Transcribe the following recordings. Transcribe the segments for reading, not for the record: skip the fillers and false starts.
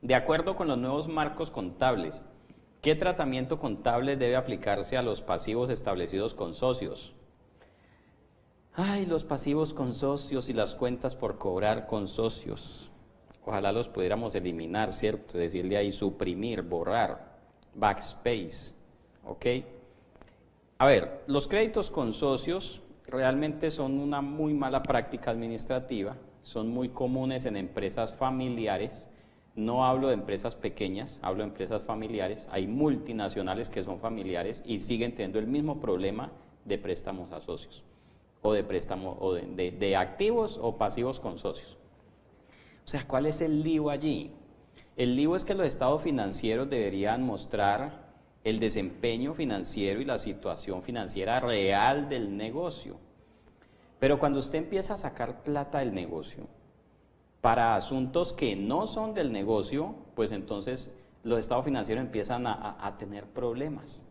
De acuerdo con los nuevos marcos contables, ¿qué tratamiento contable debe aplicarse a los pasivos establecidos con socios? Ay, los pasivos con socios y las cuentas por cobrar con socios. Ojalá los pudiéramos eliminar, ¿cierto? Decirle ahí suprimir, borrar, backspace, ¿ok? A ver, los créditos con socios realmente son una muy mala práctica administrativa, son muy comunes en empresas familiares. No hablo de empresas pequeñas, hablo de empresas familiares. Hay multinacionales que son familiares y siguen teniendo el mismo problema de préstamos a socios, o de préstamos o de activos o pasivos con socios. O sea, ¿cuál es el lío allí? El lío es que los estados financieros deberían mostrar el desempeño financiero y la situación financiera real del negocio. Pero cuando usted empieza a sacar plata del negocio para asuntos que no son del negocio, pues entonces los estados financieros empiezan a tener problemas.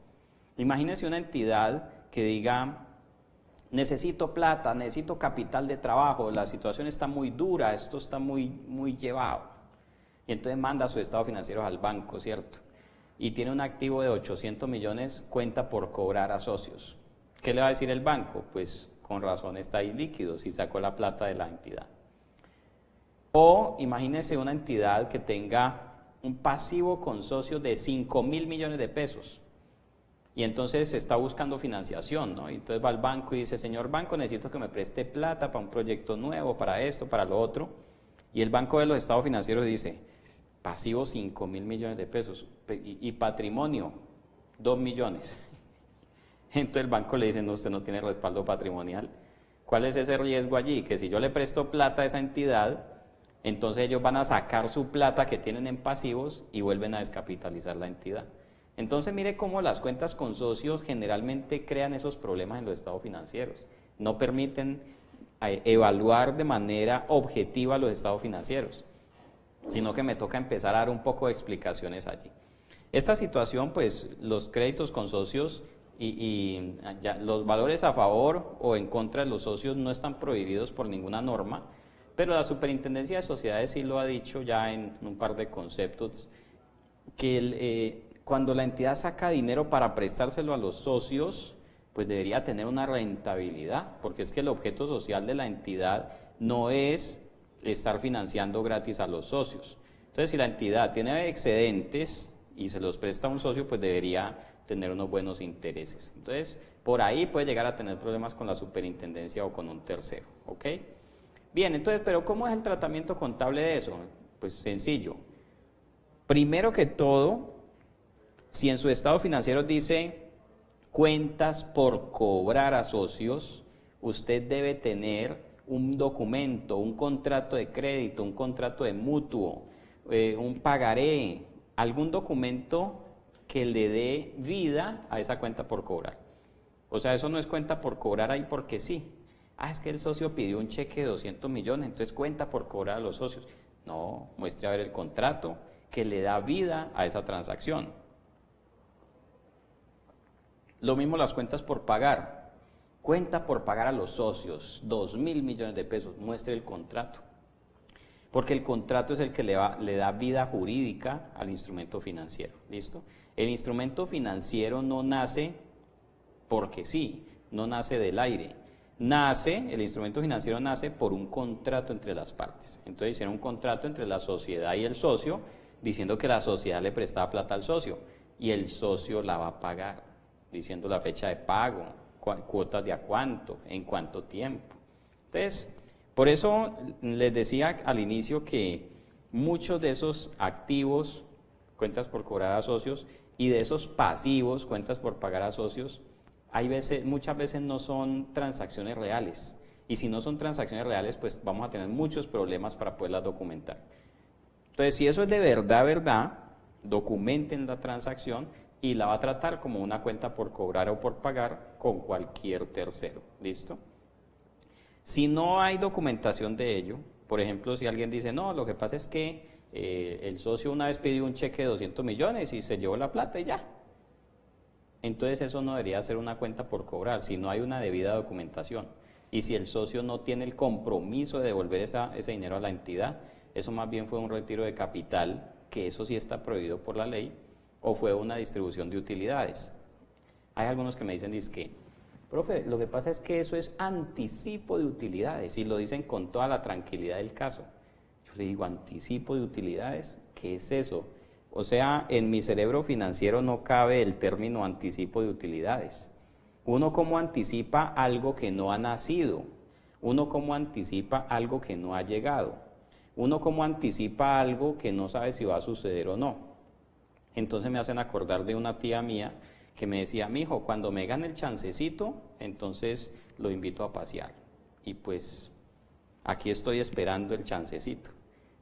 Imagínese una entidad que diga: necesito plata, necesito capital de trabajo, la situación está muy dura, esto está muy llevado. Y entonces manda sus estados financieros al banco, ¿cierto? Y tiene un activo de 800 millones, cuenta por cobrar a socios. ¿Qué le va a decir el banco? Pues con razón está ahí líquido, si sacó la plata de la entidad. O imagínese una entidad que tenga un pasivo con socios de 5.000 millones de pesos. Y entonces está buscando financiación, ¿no? Y entonces va al banco y dice: señor banco, necesito que me preste plata para un proyecto nuevo, para esto, para lo otro. Y el banco de los estados financieros dice: pasivo 5.000 millones de pesos y patrimonio 2 millones. Entonces el banco le dice: no, usted no tiene respaldo patrimonial. ¿Cuál es ese riesgo allí? Que si yo le presto plata a esa entidad, entonces ellos van a sacar su plata que tienen en pasivos y vuelven a descapitalizar la entidad. Entonces mire cómo las cuentas con socios generalmente crean esos problemas en los estados financieros. No permiten evaluar de manera objetiva los estados financieros, sino que me toca empezar a dar un poco de explicaciones allí. Esta situación, pues los créditos con socios y los valores a favor o en contra de los socios no están prohibidos por ninguna norma, pero la Superintendencia de Sociedades sí lo ha dicho ya en un par de conceptos, que cuando la entidad saca dinero para prestárselo a los socios, pues debería tener una rentabilidad, porque es que el objeto social de la entidad no es estar financiando gratis a los socios. Entonces, si la entidad tiene excedentes y se los presta a un socio, pues debería tener unos buenos intereses. Entonces, por ahí puede llegar a tener problemas con la superintendencia o con un tercero, ¿ok? Bien, entonces, pero ¿cómo es el tratamiento contable de eso? Pues sencillo. Primero que todo, si en su estado financiero dice cuentas por cobrar a socios, usted debe tener un documento, un contrato de crédito, un contrato de mutuo, un pagaré, algún documento que le dé vida a esa cuenta por cobrar. O sea, eso no es cuenta por cobrar ahí porque sí. Es que el socio pidió un cheque de 200 millones, entonces cuenta por cobrar a los socios. No, muestre a ver el contrato que le da vida a esa transacción. Lo mismo las cuentas por pagar. Cuenta por pagar a los socios, 2.000 millones de pesos, muestre el contrato. Porque el contrato es el que le da vida jurídica al instrumento financiero, ¿listo? El instrumento financiero no nace porque sí, no nace del aire. El instrumento financiero nace por un contrato entre las partes. Entonces hicieron un contrato entre la sociedad y el socio, diciendo que la sociedad le prestaba plata al socio y el socio la va a pagar, diciendo la fecha de pago, cuotas de a cuánto, en cuánto tiempo. Entonces, por eso les decía al inicio que muchos de esos activos, cuentas por cobrar a socios, y de esos pasivos, cuentas por pagar a socios, muchas veces no son transacciones reales. Y si no son transacciones reales, pues vamos a tener muchos problemas para poderlas documentar. Entonces, si eso es de verdad, documenten la transacción y la va a tratar como una cuenta por cobrar o por pagar con cualquier tercero. ¿Listo? Si no hay documentación de ello, por ejemplo, si alguien dice: no, lo que pasa es que el socio una vez pidió un cheque de 200 millones y se llevó la plata y ya. Entonces eso no debería ser una cuenta por cobrar, si no hay una debida documentación. Y si el socio no tiene el compromiso de devolver ese dinero a la entidad, eso más bien fue un retiro de capital que eso sí está prohibido por la ley, o fue una distribución de utilidades. Hay algunos que me dicen, dizque, profe, lo que pasa es que eso es anticipo de utilidades, y lo dicen con toda la tranquilidad del caso. Yo le digo, anticipo de utilidades, ¿qué es eso? O sea, en mi cerebro financiero no cabe el término anticipo de utilidades. Uno cómo anticipa algo que no ha nacido, uno cómo anticipa algo que no ha llegado, uno cómo anticipa algo que no sabe si va a suceder o no. Entonces me hacen acordar de una tía mía que me decía, mijo, cuando me gane el chancecito, entonces lo invito a pasear. Y pues aquí estoy esperando el chancecito.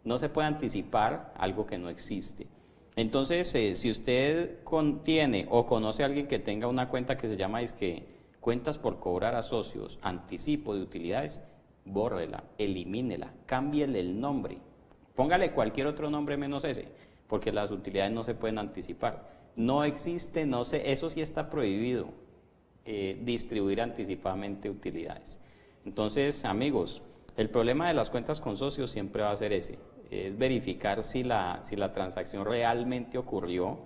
No se puede anticipar algo que no existe. Entonces, si usted tiene o conoce a alguien que tenga una cuenta que se llama cuentas por cobrar a socios, anticipo de utilidades, bórrela, elimínela, cámbiele el nombre. Póngale cualquier otro nombre menos ese, porque las utilidades no se pueden anticipar. No existe, no sé, eso sí está prohibido, distribuir anticipadamente utilidades. Entonces, amigos, el problema de las cuentas con socios siempre va a ser ese, es verificar si la transacción realmente ocurrió,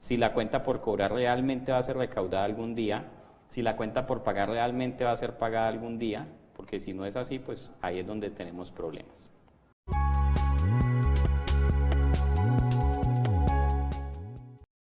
si la cuenta por cobrar realmente va a ser recaudada algún día, si la cuenta por pagar realmente va a ser pagada algún día, porque si no es así, pues ahí es donde tenemos problemas.